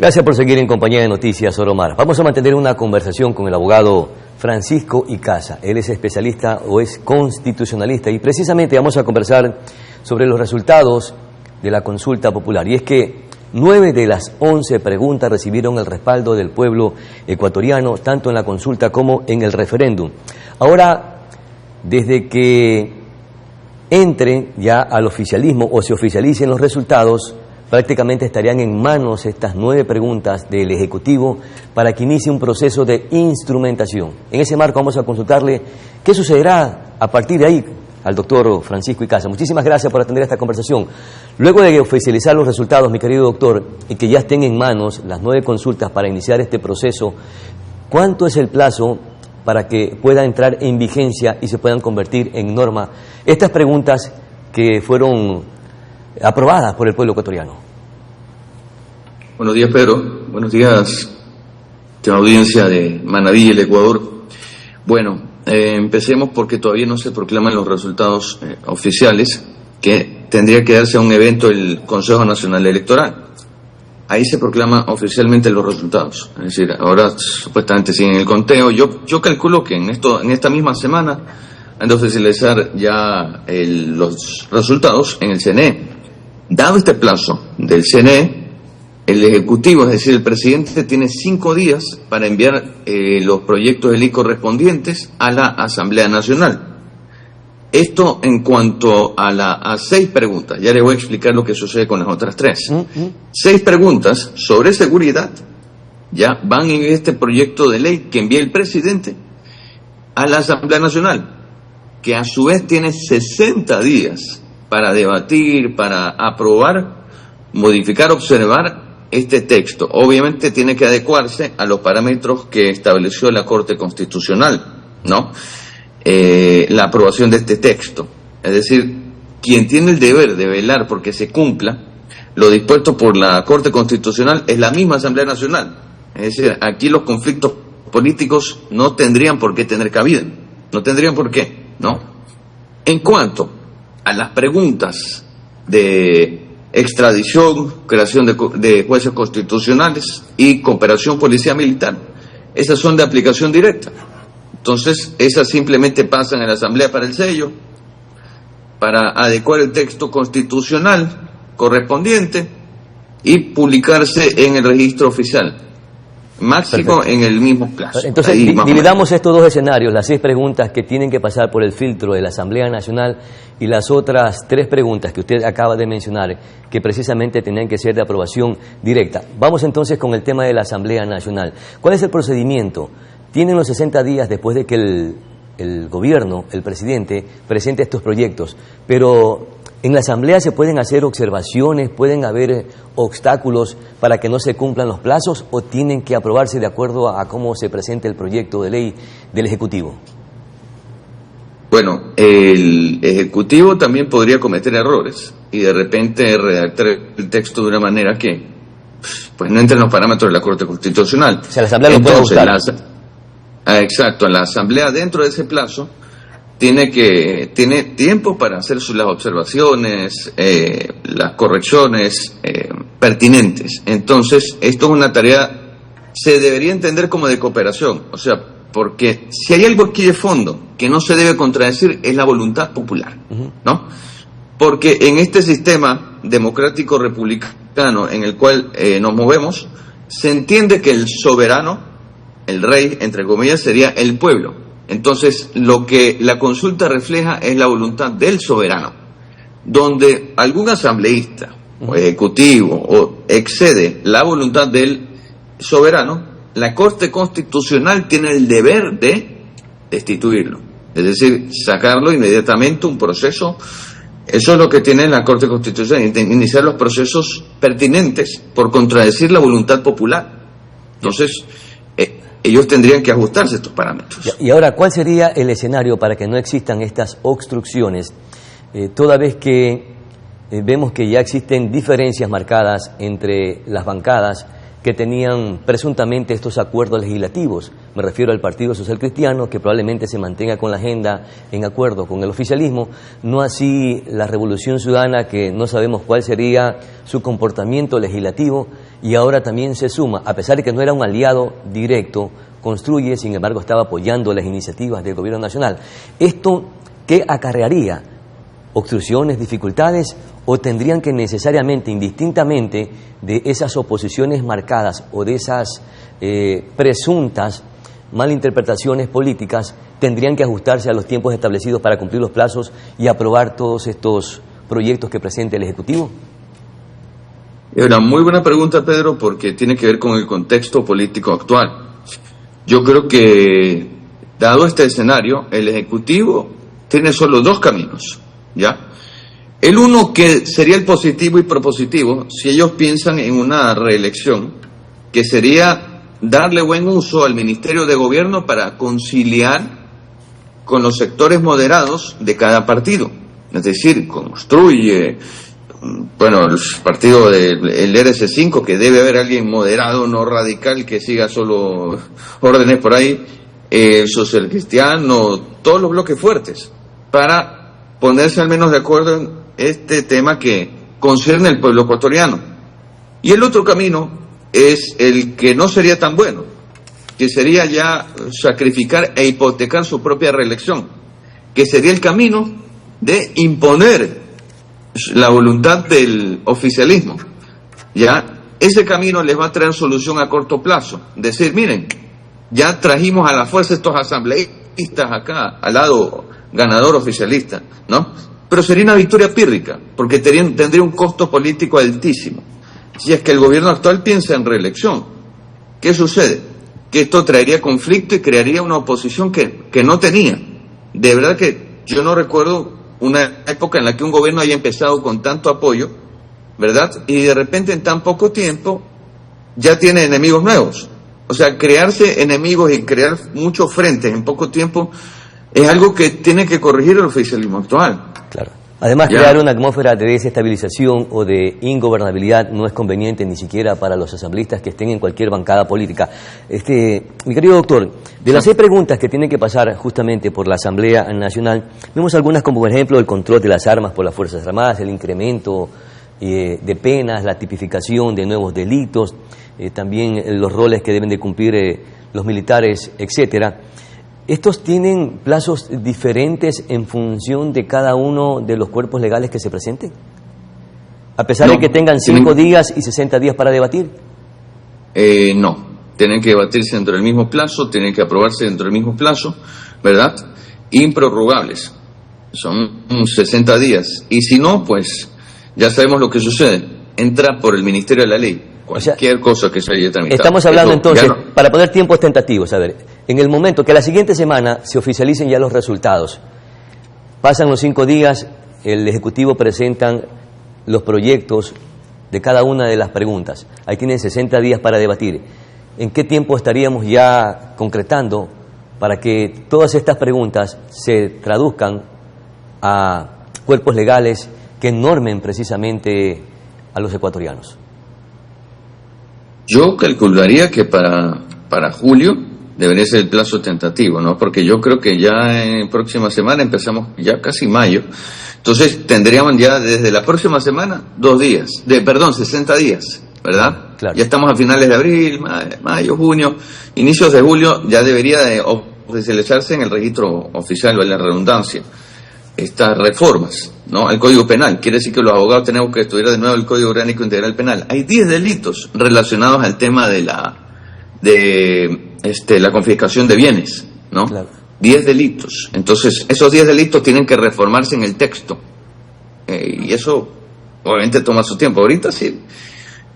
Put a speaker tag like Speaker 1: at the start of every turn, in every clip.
Speaker 1: Gracias por seguir en compañía de Noticias Oromar. Vamos a mantener una conversación con el abogado Francisco Icaza. Él es especialista o es constitucionalista y precisamente vamos a conversar sobre los resultados de la consulta popular. Y es que 9 de las 11 preguntas recibieron el respaldo del pueblo ecuatoriano, tanto en la consulta como en el referéndum. Ahora, desde que entre ya al oficialismo o se oficialicen los resultados, prácticamente estarían en manos estas 9 preguntas del Ejecutivo para que inicie un proceso de instrumentación. En ese marco vamos a consultarle qué sucederá a partir de ahí al doctor Francisco Icaza. Muchísimas gracias por atender esta conversación. Luego de oficializar los resultados, mi querido doctor, y que ya estén en manos las 9 consultas para iniciar este proceso, ¿cuánto es el plazo para que pueda entrar en vigencia y se puedan convertir en norma estas preguntas que fueron aprobadas por el pueblo ecuatoriano?
Speaker 2: Buenos días, Pedro. Buenos días, la audiencia de Manabí y el Ecuador. Bueno, empecemos porque todavía no se proclaman los resultados oficiales, que tendría que darse a un evento del Consejo Nacional Electoral. Ahí se proclaman oficialmente los resultados. Es decir, ahora supuestamente siguen el conteo. Yo calculo que en esta misma semana han de oficializar ya los resultados en el CNE. Dado este plazo del CNE, el Ejecutivo, es decir, el presidente, tiene 5 días para enviar los proyectos de ley correspondientes a la Asamblea Nacional. Esto en cuanto a 6 preguntas. Ya les voy a explicar lo que sucede con las otras 3. 6 preguntas sobre seguridad ya van en este proyecto de ley que envía el presidente a la Asamblea Nacional, que a su vez tiene 60 días para debatir, para aprobar, modificar, observar este texto. Obviamente tiene que adecuarse a los parámetros que estableció la Corte Constitucional, ¿no? La aprobación de este texto. Es decir, quien tiene el deber de velar porque se cumpla lo dispuesto por la Corte Constitucional es la misma Asamblea Nacional. Es decir, aquí los conflictos políticos no tendrían por qué tener cabida. No tendrían por qué, ¿no? En cuanto a las preguntas de extradición, creación de jueces constitucionales y cooperación policial militar, esas son de aplicación directa. Entonces, esas simplemente pasan a la Asamblea para el sello, para adecuar el texto constitucional correspondiente y publicarse en el registro oficial. Máximo. Perfecto. En el mismo plazo.
Speaker 1: Entonces, dividamos estos 2 escenarios, las 6 preguntas que tienen que pasar por el filtro de la Asamblea Nacional y las otras 3 preguntas que usted acaba de mencionar, que precisamente tenían que ser de aprobación directa. Vamos entonces con el tema de la Asamblea Nacional. ¿Cuál es el procedimiento? Tienen los 60 días después de que el gobierno, el presidente, presente estos proyectos, pero en la Asamblea se pueden hacer observaciones, pueden haber obstáculos para que no se cumplan los plazos, o tienen que aprobarse de acuerdo a cómo se presente el proyecto de ley del Ejecutivo.
Speaker 2: Bueno, el Ejecutivo también podría cometer errores y de repente redactar el texto de una manera que pues no entre en los parámetros de la Corte Constitucional.
Speaker 1: O sea, la Asamblea lo puede ajustar.
Speaker 2: Exacto, la Asamblea dentro de ese plazo tiene tiempo para hacer las observaciones, las correcciones pertinentes. Entonces, esto es una tarea, se debería entender como de cooperación, o sea, porque si hay algo aquí de fondo que no se debe contradecir es la voluntad popular, ¿no? Porque en este sistema democrático republicano en el cual nos movemos, se entiende que el soberano, el rey, entre comillas, sería el pueblo. Entonces, lo que la consulta refleja es la voluntad del soberano. Donde algún asambleísta o ejecutivo o excede la voluntad del soberano, la Corte Constitucional tiene el deber de destituirlo. Es decir, sacarlo inmediatamente, un proceso. Eso es lo que tiene la Corte Constitucional, iniciar los procesos pertinentes por contradecir la voluntad popular. Entonces, ellos tendrían que ajustarse a estos parámetros.
Speaker 1: Y ahora, ¿cuál sería el escenario para que no existan estas obstrucciones, toda vez que vemos que ya existen diferencias marcadas entre las bancadas que tenían presuntamente estos acuerdos legislativos? me refiero al Partido Social Cristiano, que probablemente se mantenga con la agenda en acuerdo con el oficialismo, no así la Revolución Ciudadana, que no sabemos cuál sería su comportamiento legislativo, y ahora también se suma, a pesar de que no era un aliado directo, Construye, sin embargo, estaba apoyando las iniciativas del gobierno nacional. ¿Esto qué acarrearía? ¿Obstrucciones, dificultades, o tendrían que necesariamente, indistintamente de esas oposiciones marcadas o de esas presuntas malinterpretaciones políticas, tendrían que ajustarse a los tiempos establecidos para cumplir los plazos y aprobar todos estos proyectos que presente el Ejecutivo?
Speaker 2: Es una muy buena pregunta, Pedro, porque tiene que ver con el contexto político actual. Yo creo que, dado este escenario, el Ejecutivo tiene solo dos caminos, ¿ya? El uno, que sería el positivo y propositivo, si ellos piensan en una reelección, que sería darle buen uso al Ministerio de Gobierno para conciliar con los sectores moderados de cada partido. Es decir, Construye, bueno, el partido del RC5, que debe haber alguien moderado, no radical, que siga solo órdenes por ahí, Social Cristiano, todos los bloques fuertes, para ponerse al menos de acuerdo en este tema que concierne al pueblo ecuatoriano. Y el otro camino es el que no sería tan bueno, que sería ya sacrificar e hipotecar su propia reelección, que sería el camino de imponer la voluntad del oficialismo. Ya ese camino les va a traer solución a corto plazo. Decir, miren, ya trajimos a la fuerza estos asambleístas acá, al lado ganador oficialista, ¿no? Pero sería una victoria pírrica, porque tendría un costo político altísimo. Si es que el gobierno actual piensa en reelección, ¿qué sucede? Que esto traería conflicto y crearía una oposición que no tenía. De verdad que yo no recuerdo una época en la que un gobierno haya empezado con tanto apoyo, ¿verdad? Y de repente en tan poco tiempo ya tiene enemigos nuevos. O sea, crearse enemigos y crear muchos frentes en poco tiempo es algo que tiene que corregir el oficialismo actual.
Speaker 1: Claro. Además, crear una atmósfera de desestabilización o de ingobernabilidad no es conveniente ni siquiera para los asambleístas que estén en cualquier bancada política. Mi querido doctor, de las 6 preguntas que tienen que pasar justamente por la Asamblea Nacional, vemos algunas como, por ejemplo, el control de las armas por las Fuerzas Armadas, el incremento de penas, la tipificación de nuevos delitos, también los roles que deben de cumplir los militares, etcétera. ¿Estos tienen plazos diferentes en función de cada uno de los cuerpos legales que se presenten? A pesar de que tengan 5 días y 60 días para debatir.
Speaker 2: No, tienen que debatirse dentro del mismo plazo, tienen que aprobarse dentro del mismo plazo, ¿verdad? Improrrogables, son 60 días. Y si no, pues ya sabemos lo que sucede, entra por el Ministerio de la Ley. Cualquier cosa que se haya tramitado.
Speaker 1: Estamos hablando entonces, para poner tiempos tentativos, a ver, en el momento que la siguiente semana se oficialicen ya los resultados, pasan los 5 días, el Ejecutivo presentan los proyectos de cada una de las preguntas, ahí tienen 60 días para debatir. ¿En qué tiempo estaríamos ya concretando para que todas estas preguntas se traduzcan a cuerpos legales que normen precisamente a los ecuatorianos?
Speaker 2: Yo calcularía que para julio debería ser el plazo tentativo, ¿no? Porque yo creo que ya en próxima semana empezamos ya casi mayo. Entonces tendríamos ya desde la próxima semana 60 días, ¿verdad?
Speaker 1: Claro.
Speaker 2: Ya estamos a finales de abril, mayo, junio, inicios de julio, ya debería de oficializarse en el registro oficial, o en la redundancia, estas reformas, ¿no? Al Código Penal. Quiere decir que los abogados tenemos que estudiar de nuevo el Código Orgánico Integral Penal. Hay 10 delitos relacionados al tema de la confiscación de bienes, ¿no? Claro. 10 delitos. Entonces, esos 10 delitos tienen que reformarse en el texto. Y eso, obviamente, toma su tiempo. Ahorita sí.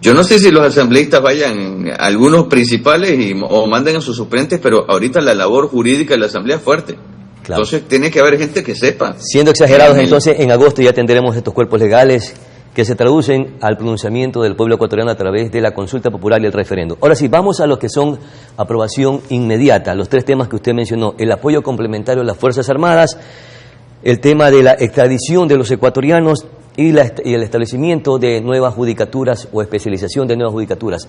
Speaker 2: Yo no sé si los asambleístas vayan, algunos principales, o manden a sus suplentes, pero ahorita la labor jurídica de la Asamblea es fuerte. Claro. Entonces tiene que haber gente que sepa.
Speaker 1: Siendo exagerados, entonces en agosto ya tendremos estos cuerpos legales que se traducen al pronunciamiento del pueblo ecuatoriano a través de la consulta popular y el referendo. Ahora sí, vamos a lo que son aprobación inmediata, los 3 temas que usted mencionó: el apoyo complementario a las Fuerzas Armadas, el tema de la extradición de los ecuatorianos y el establecimiento de nuevas judicaturas o especialización de nuevas judicaturas.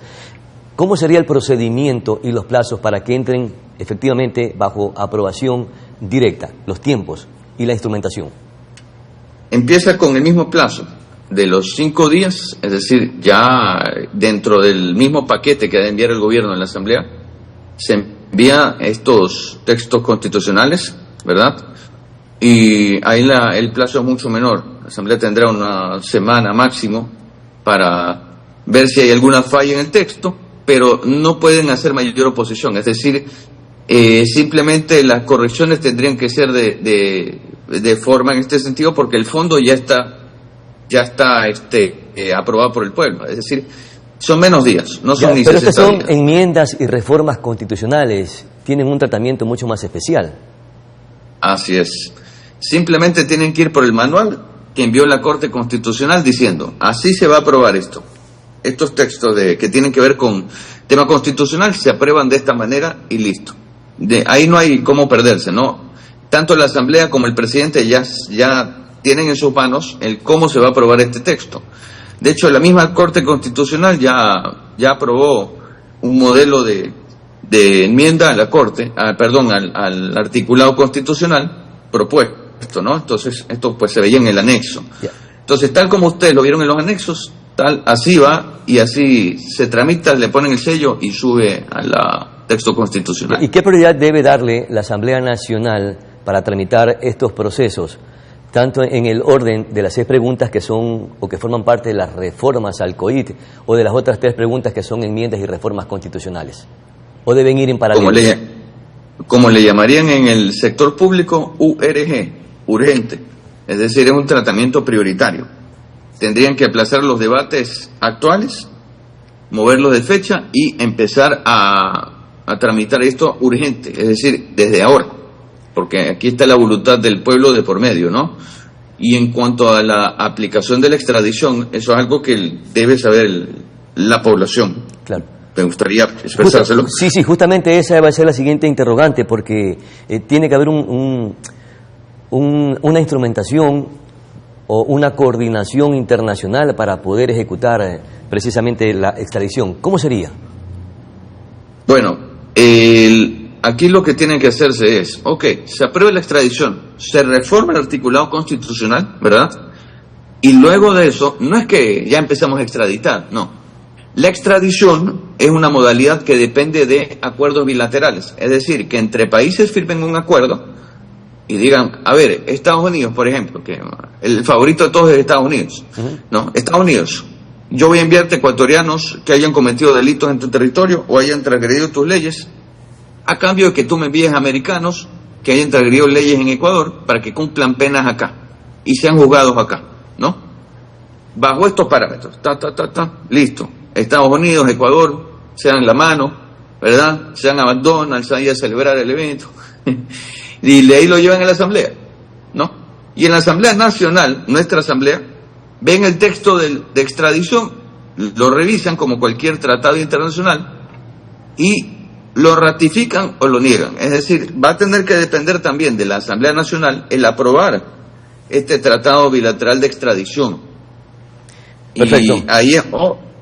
Speaker 1: ¿Cómo sería el procedimiento y los plazos para que entren efectivamente bajo aprobación directa, los tiempos y la instrumentación?
Speaker 2: Empieza con el mismo plazo de los 5 días, es decir, ya dentro del mismo paquete que ha de enviar el gobierno a la Asamblea, se envía estos textos constitucionales, ¿verdad? Y ahí el plazo es mucho menor. La Asamblea tendrá una semana máximo para ver si hay alguna falla en el texto, pero no pueden hacer mayor oposición, es decir, simplemente las correcciones tendrían que ser de forma en este sentido, porque el fondo ya está aprobado por el pueblo, es decir, son menos días, no son ni 60 días.
Speaker 1: Pero estas son enmiendas y reformas constitucionales, tienen un tratamiento mucho más especial.
Speaker 2: Así es, simplemente tienen que ir por el manual que envió la Corte Constitucional diciendo, así se va a aprobar esto. Estos textos que tienen que ver con tema constitucional se aprueban de esta manera y listo. Ahí no hay cómo perderse, ¿no? Tanto la Asamblea como el presidente ya tienen en sus manos el cómo se va a aprobar este texto. De hecho, la misma Corte Constitucional ya aprobó un modelo de enmienda a la Corte, al articulado constitucional propuesto, ¿no? Entonces, esto pues se veía en el anexo. Entonces, tal como ustedes lo vieron en los anexos, así va y así se tramita, le ponen el sello y sube al texto constitucional.
Speaker 1: ¿Y qué prioridad debe darle la Asamblea Nacional para tramitar estos procesos, tanto en el orden de las 6 preguntas que son o que forman parte de las reformas al COIT o de las otras 3 preguntas que son enmiendas y reformas constitucionales? ¿O deben ir en paralelo?
Speaker 2: Como le llamarían en el sector público, URG, urgente, es decir, es un tratamiento prioritario. Tendrían que aplazar los debates actuales, moverlos de fecha y empezar a tramitar esto urgente, es decir, desde ahora, porque aquí está la voluntad del pueblo de por medio, ¿no? Y en cuanto a la aplicación de la extradición, eso es algo que debe saber la población.
Speaker 1: Claro.
Speaker 2: Me gustaría expresárselo.
Speaker 1: Sí, justamente esa va a ser la siguiente interrogante, porque tiene que haber una instrumentación o una coordinación internacional para poder ejecutar precisamente la extradición. ¿Cómo sería?
Speaker 2: Bueno, aquí lo que tiene que hacerse es, se aprueba la extradición, se reforma el articulado constitucional, ¿verdad? Y luego de eso, no es que ya empezamos a extraditar, no. La extradición es una modalidad que depende de acuerdos bilaterales, es decir, que entre países firmen un acuerdo y digan, a ver, Estados Unidos, por ejemplo, que el favorito de todos es Estados Unidos, ¿no? Estados Unidos, yo voy a enviarte ecuatorianos que hayan cometido delitos en tu territorio o hayan transgredido tus leyes, a cambio de que tú me envíes americanos que hayan transgredido leyes en Ecuador para que cumplan penas acá y sean juzgados acá, ¿no? Bajo estos parámetros, listo. Estados Unidos, Ecuador, se dan la mano, ¿verdad? Se dan a McDonald's, ahí a celebrar el evento. Y de ahí lo llevan a la Asamblea, ¿no? Y en la Asamblea Nacional, nuestra Asamblea, ven el texto de extradición, lo revisan como cualquier tratado internacional y lo ratifican o lo niegan. Es decir, va a tener que depender también de la Asamblea Nacional el aprobar este tratado bilateral de extradición.
Speaker 1: Perfecto.
Speaker 2: Y ahí es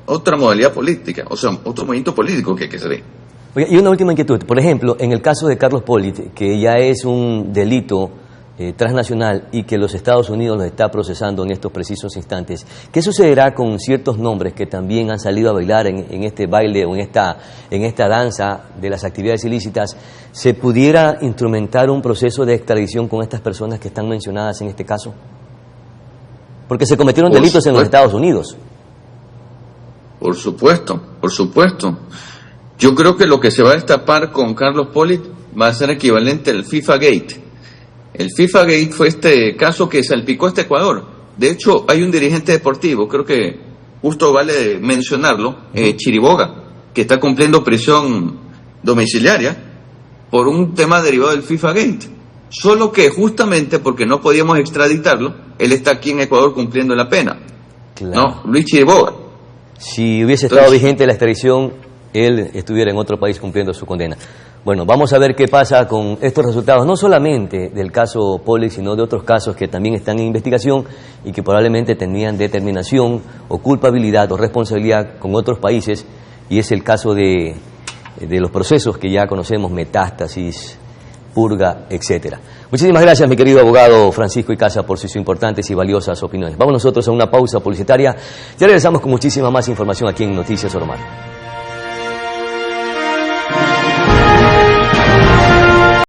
Speaker 2: otra modalidad política, o sea, otro movimiento político que se ve.
Speaker 1: Oye, y una última inquietud. Por ejemplo, en el caso de Carlos Pollitt, que ya es un delito transnacional y que los Estados Unidos lo está procesando en estos precisos instantes, ¿qué sucederá con ciertos nombres que también han salido a bailar en este baile o en esta danza de las actividades ilícitas? ¿Se pudiera instrumentar un proceso de extradición con estas personas que están mencionadas en este caso? Porque se cometieron delitos en los Estados Unidos.
Speaker 2: Por supuesto. Yo creo que lo que se va a destapar con Carlos Pollitt va a ser equivalente al FIFA Gate. El FIFA Gate fue este caso que salpicó a Ecuador. De hecho, hay un dirigente deportivo, creo que justo vale mencionarlo, Chiriboga, que está cumpliendo prisión domiciliaria por un tema derivado del FIFA Gate. Solo que justamente porque no podíamos extraditarlo, él está aquí en Ecuador cumpliendo la pena.
Speaker 1: Claro.
Speaker 2: ¿No? Luis Chiriboga.
Speaker 1: Si hubiese estado vigente la extradición, él estuviera en otro país cumpliendo su condena. Bueno, vamos a ver qué pasa con estos resultados, no solamente del caso Pollitt, sino de otros casos que también están en investigación y que probablemente tenían determinación o culpabilidad o responsabilidad con otros países, y es el caso de de los procesos que ya conocemos, metástasis, purga, etcétera. Muchísimas gracias, mi querido abogado Francisco Icaza, por sus importantes y valiosas opiniones. Vamos nosotros a una pausa publicitaria. Ya regresamos con muchísima más información aquí en Noticias Oro Mar.